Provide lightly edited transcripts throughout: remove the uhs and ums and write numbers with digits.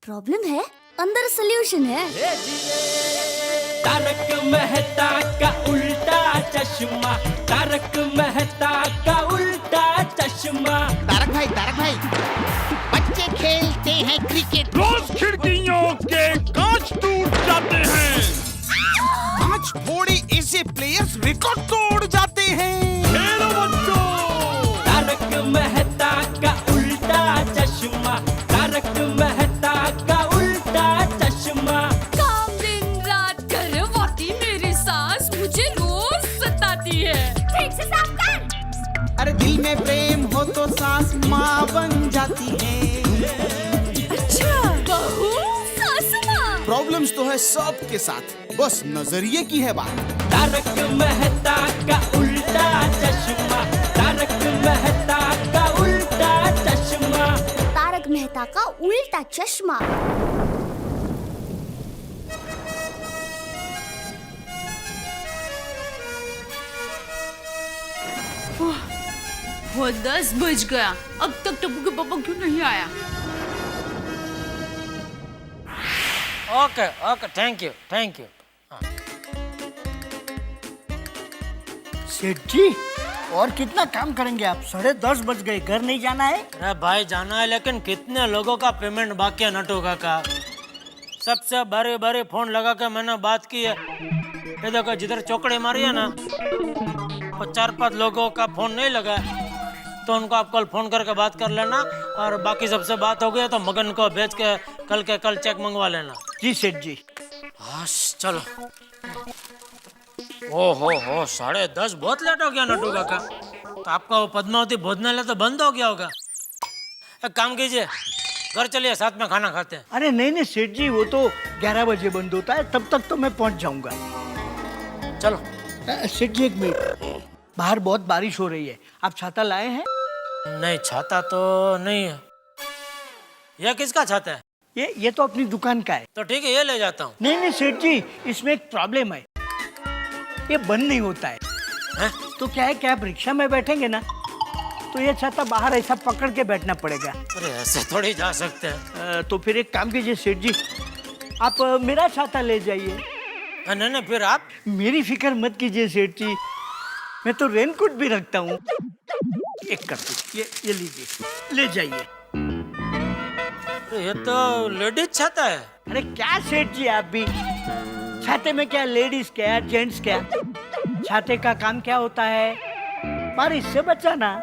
Problem है, अंदर solution है। तारक मेहता का उल्टा चश्मा, तारक मेहता का उल्टा चश्मा। तारक भाई, बच्चे खेलते हैं क्रिकेट, रोज खिड़कियों के कांच टूट जाते हैं, कांच फोड़े ऐसे प्लेयर्स रिकॉर्ड तोड़ जाते हैं। खेलो बच्चों। तारक मेहता का उल्टा चश्मा, तारक मेहता का उल्टा चश्मा। काम दिन रात करवाती मेरी सास मुझे रोज सताती है। ठीक से साफ कर। अरे दिल में प्रेम हो तो सास माँ बन जाती है। अच्छा, बहू सास माँ। प्रॉब्लम्स तो है सबके साथ, बस नजरिए की है बात। तारक मेहता का उल्टा चश्मा, तारक मेहता का उल्टा चश्मा। तारक मेहता का उल्टा चश्मा। वो 10 बज गया, अब तक टप्पू के पापा क्यों नहीं आया? Okay okay, thank you. सेठ जी, और कितना काम करेंगे आप? 10:30 बज गए, घर नहीं जाना है? अरे भाई जाना है, लेकिन कितने लोगों का पेमेंट बाकी है नटू का। सबसे बारी बारी फोन लगा के मैंने बात की है। ये देखो जिधर चौकड़ी मारी है ना, वो 4-5 लोगों का फोन नहीं लगा है, तो उनको आप कल फोन करके बात कर लेना, और बाकी सबसे बात हो गई है तो मगन को भेज के कल चेक मंगवा लेना। जी सेठ जी। हाँ चलो। ओहो 10:30 बहुत लेट हो गया नटू काका। तो आपका वो पद्मावती भोजनालय तो बंद हो गया होगा। एक काम कीजिए, घर चलिए, साथ में खाना खाते हैं। अरे नहीं सेठ जी, वो तो 11 बजे बंद होता है, तब तक तो मैं पहुंच जाऊंगा। चलो। सेठ जी 1 मिनट, बाहर बहुत बारिश हो रही है, आप छाता लाए हैं? नहीं, छाता तो नहीं है। यह किसका छाता है? ये तो अपनी दुकान का है। तो ठीक है, ये ले जाता हूँ। नहीं सेठ जी, इसमें एक प्रॉब्लम है, ये बंद नहीं होता है। हैं? तो क्या है कि आप रिक्शा में बैठेंगे ना, तो ये छाता बाहर ऐसा पकड़ के बैठना पड़ेगा। अरे ऐसे थोड़ी जा सकते हैं। तो फिर एक काम कीजिए सेठ जी, आप मेरा छाता ले जाइए। नहीं, फिर आप? मेरी फिक्र मत कीजिए सेठ जी, मैं तो रेनकोट भी रखता हूँ। एक कर दो, ये लीजिए, ले जाइए। ये तो लेडीज छाता है। अरे क्या सेठ जी, आप भी छाते में क्या लेडीज क्या जेंट्स क्या, छाते का काम क्या होता है? बारिश से बचाना।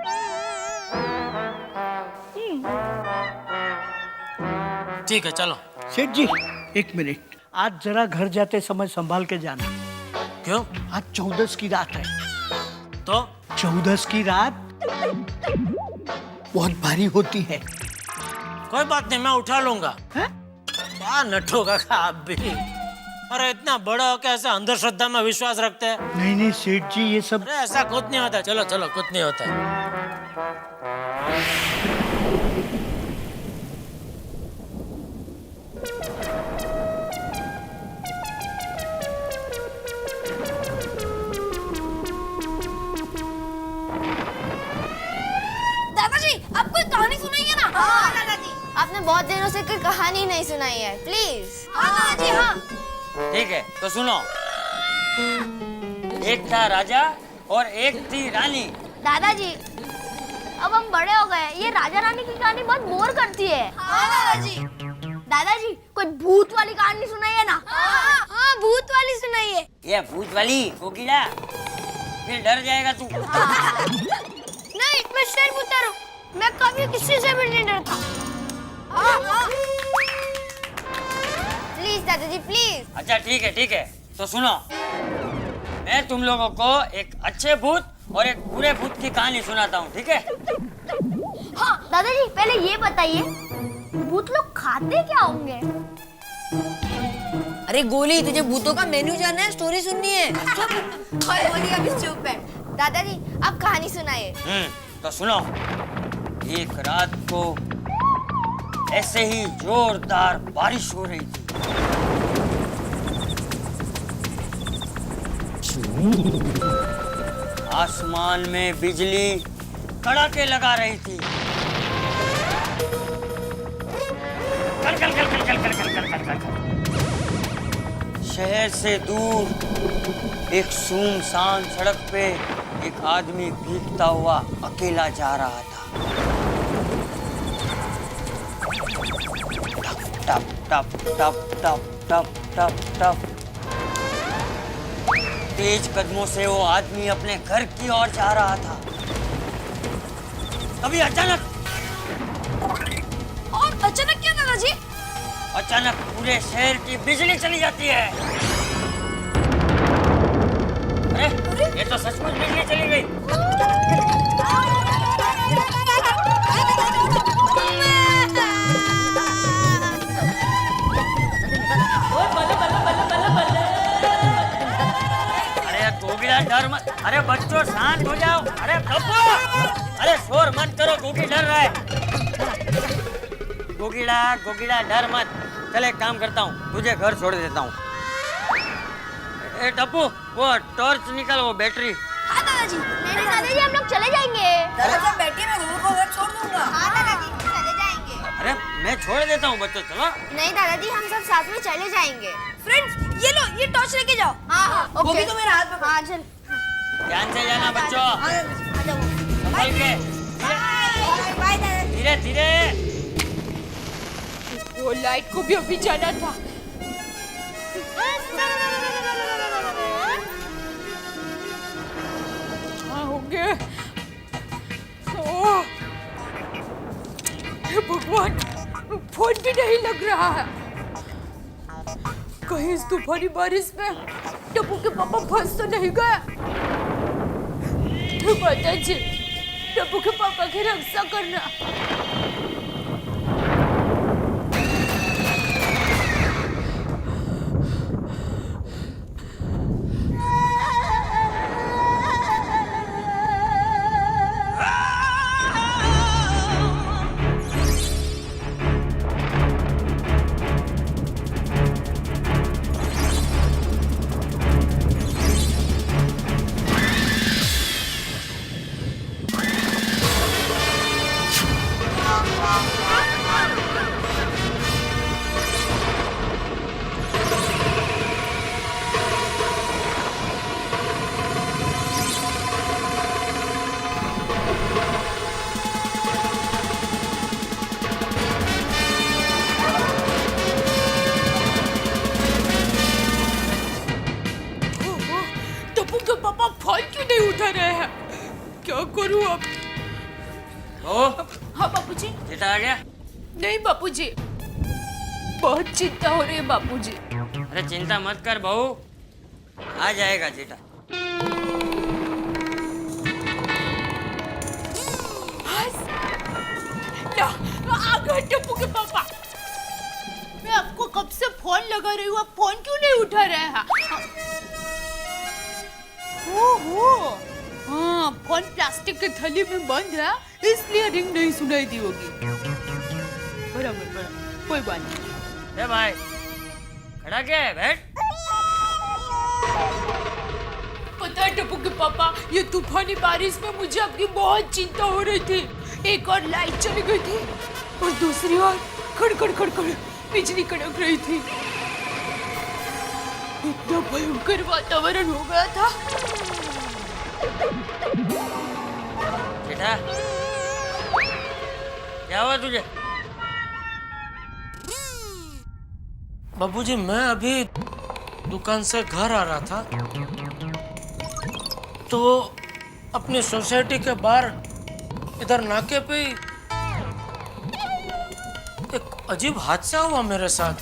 ठीक है चलो। सेठ जी 1 मिनट, आज जरा घर जाते समय संभाल के जाना। क्यों? आज 14 की रात है। तो 14 की रात बहुत भारी होती है। कोई बात नहीं, मैं उठा लूंगा। हैं? क्या नटू काका आप भी, अरे इतना बड़ा हो कैसे अंधश्रद्धा में विश्वास रखते हैं? नहीं सेठ जी, ये सब अरे ऐसा कुछ नहीं होता। चलो कुछ नहीं होता। दादाजी, आप कोई कहानी सुनाइए ना। हाँ दादाजी, आपने बहुत दिनों से कोई कहानी नहीं सुनाई है, प्लीज। हाँ दादाजी, हाँ। ठीक है, तो सुनो। एक था राजा और एक थी रानी। दादाजी, अब हम बड़े हो गए, ये राजा रानी की कहानी बहुत बोर करती है। हाँ दादाजी। दादाजी, कोई भूत वाली कहानी सुनाइए ना। हाँ, भूत वाली सुनाइए। ये भूत वाली कोकिला, फिर डर जाएगा तू। नहीं, मैं शर्मूता हूँ, मैं कभी किसी से भी नहीं डरता। प्लीज दादाजी, प्लीज। अच्छा ठीक है, तो सुनो। मैं तुम लोगों को एक अच्छे भूत और एक बुरे भूत की कहानी सुनाता हूँ, ठीक है? हाँ दादाजी, पहले ये बताइए, भूत लोग खाते क्या होंगे? अरे गोली, तुझे भूतों का मेन्यू जानना है, स्टोरी सुननी है? गोली अभी चुप है। दादाजी, आप कहानी सुनाइए। तो सुनो। एक रात को ऐसे ही जोरदार बारिश हो रही थी। आसमान में बिजली कड़ाके लगा रही थी। कल कल कल कल कल शहर से दूर एक सुनसान सड़क पे एक आदमी भीगता हुआ अकेला जा रहा था। टप टप टप टप टप टप टप। तेज कदमों से वो आदमी अपने घर की ओर जा रहा था। तभी अचानक क्या दादाजी? अचानक पूरे शहर की बिजली चली जाती है। अरे ये तो सचमुच बिजली चली गई। अरे गोगिड़ा डर मत। अरे बच्चों शांत हो जाओ। अरे कब्बो, अरे शोर मत करो, गोगी डर रहा है। गोगिड़ा गोगिड़ा डर मत। चल एक काम करता हूँ, तुझे घर छोड़ देता हूँ। ए टप्पू, वो टॉर्च निकाल, वो बैटरी। हाँ दादाजी। नहीं दादाजी, हम लोग चले जाएंगे। दादाजी बैठिए, मैं गुरु को घर छोड़ दूंगा। हाँ दादाजी, हम चले जाएंगे। अरे मैं छोड़ देता हूँ बच्चों, चलो। नहीं दादाजी, हम सब साथ में चले जाएंगे। फ्रेंड्स, ये लो, ये टॉर्च लेके जाओ। हाँ हाँ, वो भी तो मेरे हाथ में। हाँ चल। ध्यान से जाना बच्चों, संभल के, बाय दादाजी। धीरे धीरे। वो लाइट को भी अभी जाना था। हाँ होंगे। ओह, हे भगवान, फोन भी नहीं लग रहा है। कहीं इस तूफानी बारिश में टप्पू के पापा फंस तो नहीं गए? माताजी, टप्पू के पापा की रक्षा करना। उठा रहे हैं, क्या करूं अब? हाँ बापूजी। बेटा आ गया? नहीं बापूजी, बहुत चिंता हो रही है बापूजी। अरे चिंता मत कर बहू, आ जाएगा जेठा। आ गए टप्पू के पापा। मैं आपको कब से फोन लगा रही हूँ, आप फोन क्यों नहीं उठा रहे हैं? ओहो, हाँ, फोन प्लास्टिक के थैली में बंद है, इसलिए रिंग नहीं सुनाई दी होगी। बराबर बराबर, कोई बात नहीं। ए भाई, खड़ा क्या है? बैठ। पता है टप्पू के पापा, ये तूफानी बारिश में मुझे आपकी बहुत चिंता हो रही थी। एक और लाइट चली गई थी और दूसरी ओर खड़खड़ खड़खड़ बिजली कड़क रही थी। इतना भयंकर वातावरण हो गया था। बेटा, क्या हुआ तुझे? बाबूजी, मैं अभी दुकान से घर आ रहा था तो अपनी सोसाइटी के बाहर इधर नाके पे एक अजीब हादसा हुआ मेरे साथ।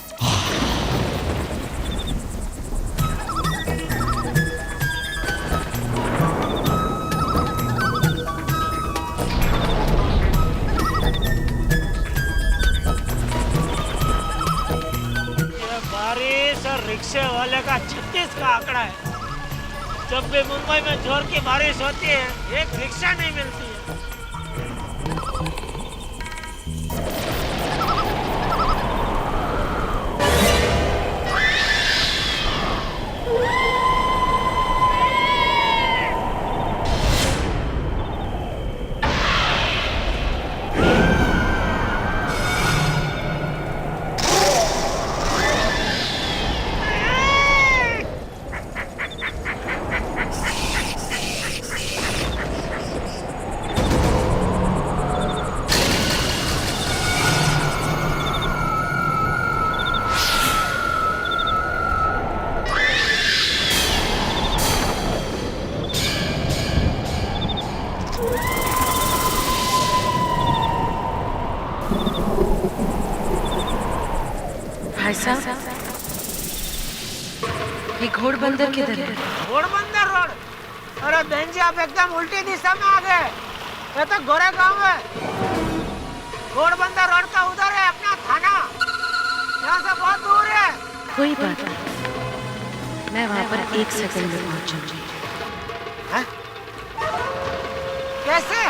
ये बारिश और रिक्शे वाले का 36 का आंकड़ा है। जब भी मुंबई में जोर की बारिश होती है, एक रिक्शा नहीं मिलती है। भाई साहब, ये घोड़बंदर किधर है? घोड़बंदर रोड। अरे बहन जी, आप एकदम उल्टी दिशा में आ गए। ये तो गोरे गांव है। घोड़बंदर रोड का उधर है अपना थाना, यहाँ से बहुत दूर है। कोई बात नहीं, मैं वहाँ पर 1 सेकंड में पहुँचूंगी। कैसे?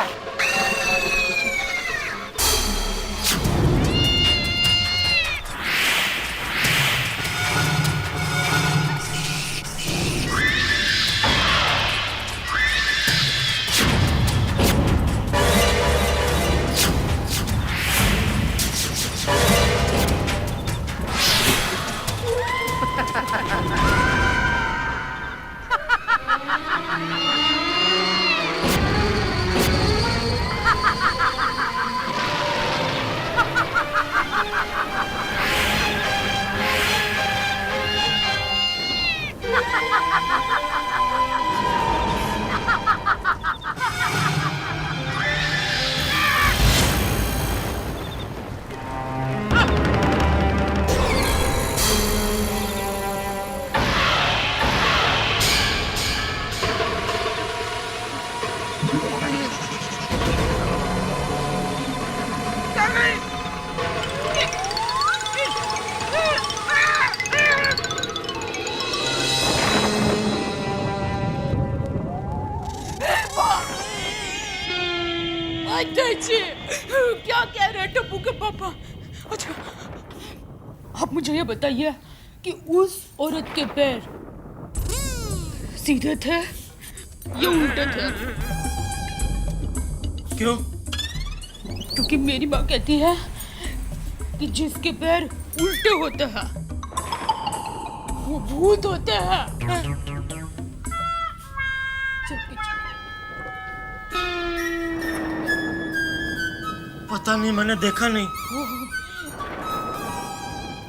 क्या कह रहे हैं टप्पू के पापा? अच्छा, आप मुझे ये बताइए कि उस औरत के पैर सीधे थे या उल्टे थे? क्यों? क्योंकि मेरी माँ कहती है कि जिसके पैर उल्टे होते हैं वो भूत होते हैं। चुपके चुप। पता नहीं, मैंने देखा नहीं।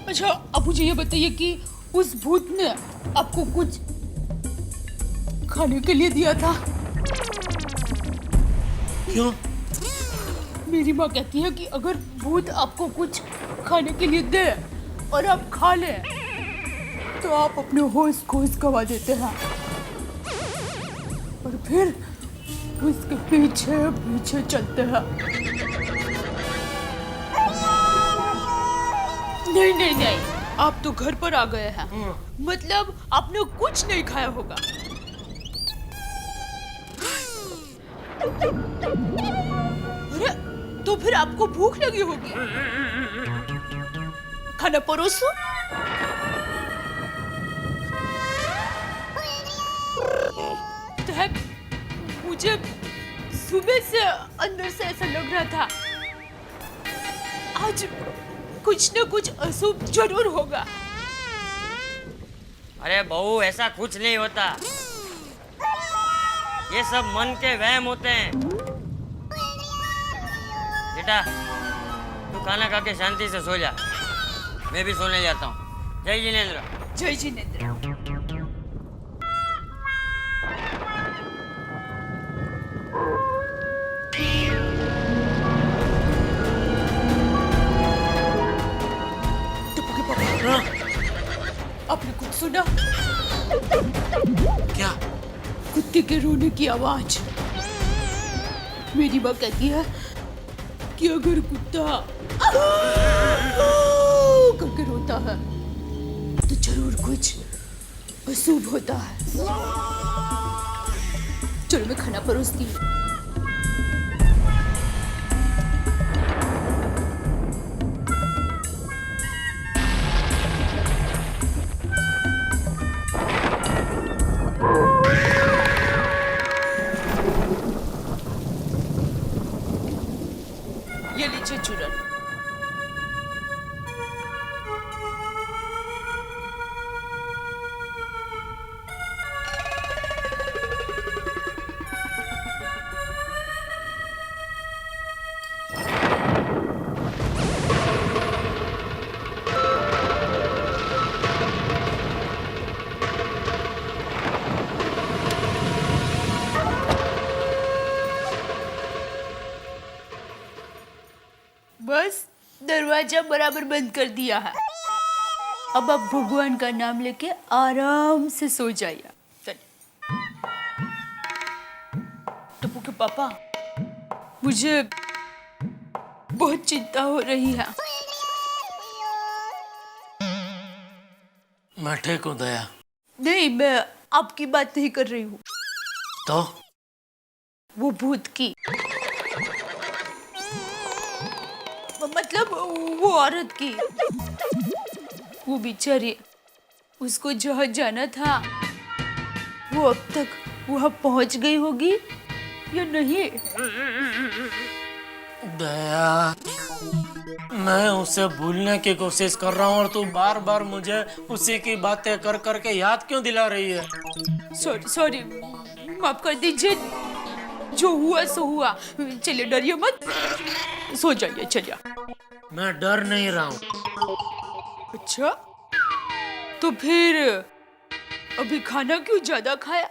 अच्छा, अब मुझे ये बताइए कि उस भूत ने आपको कुछ खाने के लिए दिया था? क्यों? मेरी माँ कहती है कि अगर भूत आपको कुछ खाने के लिए दे और आप खा लें तो आप अपने होश खोज गवा देते हैं और फिर उसके पीछे पीछे चलते हैं। नहीं नहीं नहीं, आप तो घर पर आ गए हैं, मतलब आपने कुछ नहीं खाया होगा। अरे, तो फिर आपको भूख लगी होगी। खाना परोसो। मुझे सुबह से अंदर से ऐसा लग रहा था आज कुछ न कुछ अशुभ जरूर होगा। अरे बहू, ऐसा कुछ नहीं होता, ये सब मन के वहम होते हैं। बेटा, तू खाना खा के शांति से सो जा, मैं भी सोने जाता हूँ। जय जिनेंद्र। जय जिनेंद्र। आपने कुछ सुना? क्या? कुत्ते के रोने की आवाज। मेरी माँ कहती है कि अगर कुत्ता करके रोता है तो जरूर कुछ अशुभ होता है। चलो मैं खाना परोसती हूँ। ये लीजिए चूरन। बस दरवाजा बराबर बंद कर दिया है। अब आप भगवान का नाम लेके आराम से सो जाइए। चलिए। टप्पू के पापा, मुझे बहुत चिंता हो रही है। मैं ठीक हूँ दया। नहीं, मैं आपकी बात नहीं कर रही हूँ, तो वो भूत की, मतलब वो औरत की। वो बेचारी, उसको जहाँ जाना था वो अब तक वहाँ पहुँच गई होगी या नहीं? दया, मैं उसे भूलने की कोशिश कर रहा हूँ और तू बार बार मुझे उसी की बातें कर करके याद क्यों दिला रही है? सॉरी सॉरी, माफ कर दीजिए, जो हुआ सो हुआ। चलिए, डरिए मत, सो जाइए। चलिए। मैं डर नहीं रहा हूँ। अच्छा, तो फिर अभी खाना क्यों ज्यादा खाया?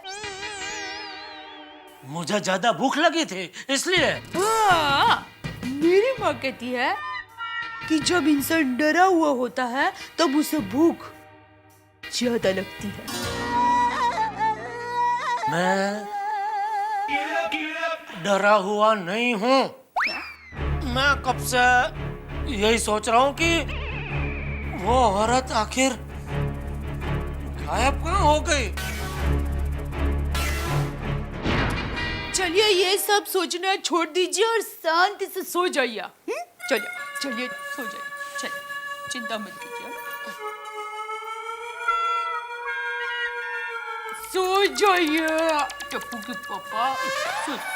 मुझे ज्यादा भूख लगी थी इसलिए। हाँ, मेरी माँ कहती है कि जब इंसान डरा हुआ होता है तब उसे भूख ज्यादा लगती है। मैं डरा हुआ नहीं हूँ। मैं कब से यही सोच रहा हूँ कि वो औरत आखिर गायब कहाँ हो गई। चलिए, ये सब सोचना छोड़ दीजिए और शांति से सो जाइए। चलिए चलिए, सो जाइए। चलिए, चिंता मत कीजिए। सो जाइए टप्पू के पापा, सो जाइए।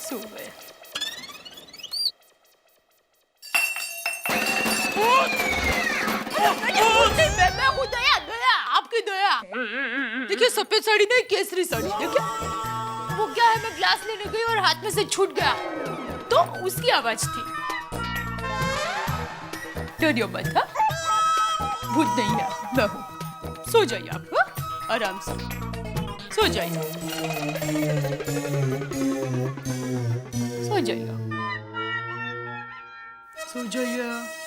सो गए। मैं हूँ दया, दया, आपकी दया। देखिए, सफेद साड़ी नहीं, केसरी साड़ी। देखिए, वो क्या है, मैं ग्लास लेने गई और हाथ में से छूट गया, तो उसकी आवाज थी। डरियो मत, हाँ? भूत नहीं है, मैं हूँ। सो जाइए आप, हाँ? आराम से सो जाइए। सो जाइए, सो जाइए।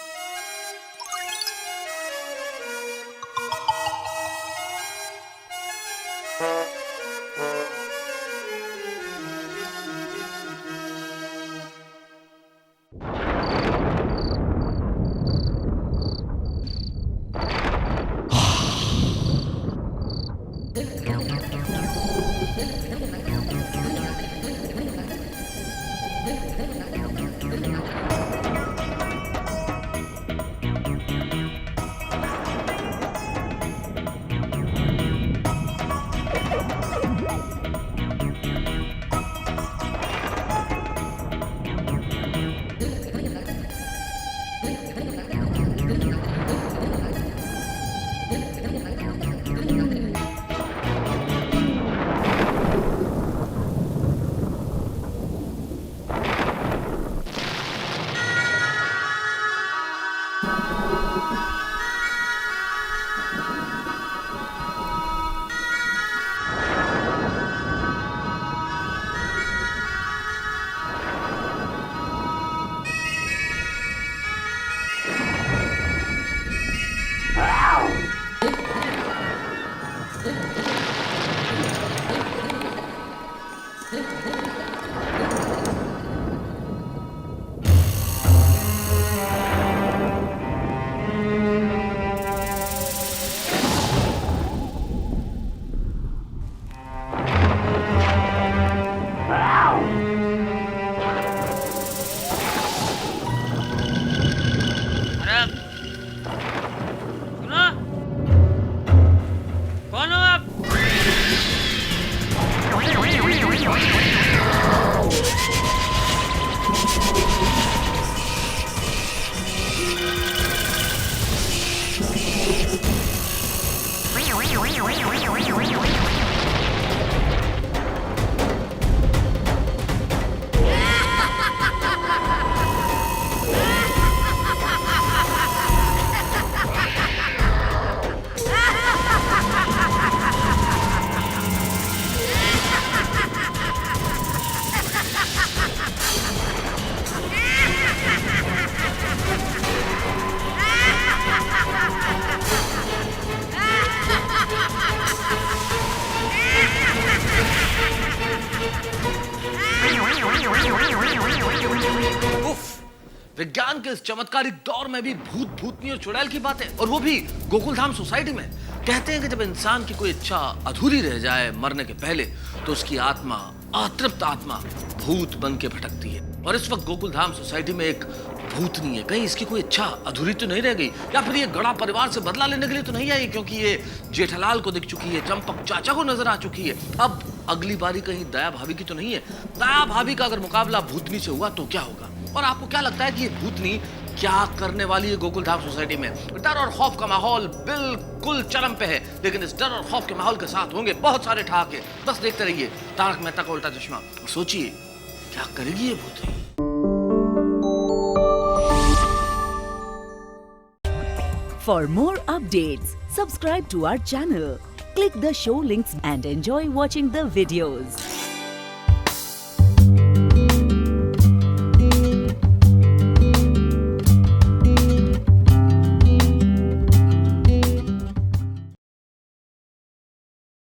विज्ञान के इस चमत्कारिक दौर में भी भूत भूतनी और चुड़ैल की बातें, और वो भी गोकुलधाम सोसाइटी में। कहते हैं कि जब इंसान की कोई इच्छा अधूरी रह जाए मरने के पहले, तो उसकी आत्मा, अतृप्त आत्मा, भूत बन के भटकती है। और इस वक्त गोकुलधाम सोसाइटी में एक भूतनी है। कहीं इसकी कोई इच्छा अधूरी तो नहीं रह गई, या फिर ये गड़ा परिवार से बदला लेने के लिए तो नहीं आई, क्योंकि ये जेठालाल को दिख चुकी है, चंपक चाचा को नजर आ चुकी है। अब अगली बारी कहीं दया भाभी की तो नहीं है। दया भाभी का अगर मुकाबला भूतनी से हुआ तो क्या होगा? और आपको क्या लगता है कि ये भूतनी क्या करने वाली है गोकुलधाम सोसाइटी में? डर और खौफ का माहौल बिल्कुल चरम पे है, लेकिन इस डर और खौफ के माहौल के साथ होंगे बहुत सारे ठहाके। बस देखते रहिए तारक मेहता का उल्टा चश्मा। सोचिए क्या करेगी ये भूतनी। For more updates, subscribe to our channel, click the show links and enjoy watching the videos.